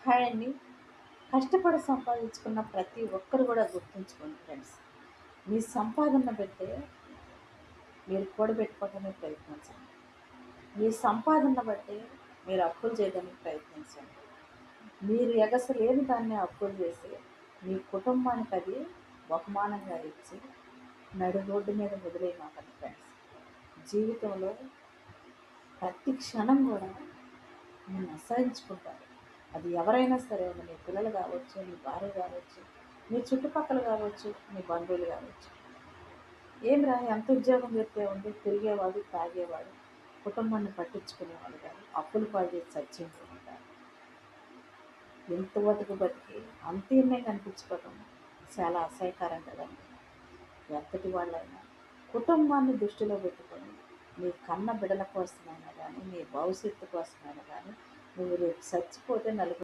Hi అండి. కష్టపడి సంపాదించుకున్న ప్రతి ఒక్కరు కూడా గుర్తుంచుకోండి ఫ్రెండ్స్. మీ సంపాదన బట్టే మీరు కూడబెట్టుకోవడానికి ప్రయత్నించండి. మీ సంపాదన బట్టే మీరు అప్పులు చేయడానికి ప్రయత్నించండి. మీరు ఎగసలేని దాన్ని అప్పులు చేసి మీ కుటుంబానికి అది బహుమానంగా ఇచ్చి నడి రోడ్డు మీద వదిలేయమాకండి ఫ్రెండ్స్. జీవితంలో ప్రతి క్షణం కూడా నిన్ను అసహించుకుంటారు. అది ఎవరైనా సరే, మీ పిల్లలు కావచ్చు, మీ భార్య కావచ్చు, మీ చుట్టుపక్కల కావచ్చు, మీ బంధువులు కావచ్చు. ఏమిరా ఎంత ఉద్యోగం చేస్తే ఉంది, తిరిగేవాడు, తాగేవాడు, కుటుంబాన్ని పట్టించుకునేవాడు కాదు, అప్పులు పాలు చేసి చచ్చించుకుంటారు. ఎంత బతుకు బతికి అంతీనే కనిపించుకోవడం చాలా అసహ్యకరం కదండి. ఎంతటి వాళ్ళైనా కుటుంబాన్ని దృష్టిలో పెట్టుకొని నీ కన్న బిడ్డల కోసమైనా కానీ, నీ భవిష్యత్తు కోసమైనా కానీ, నువ్వు రేపు చచ్చిపోతే నలుగురు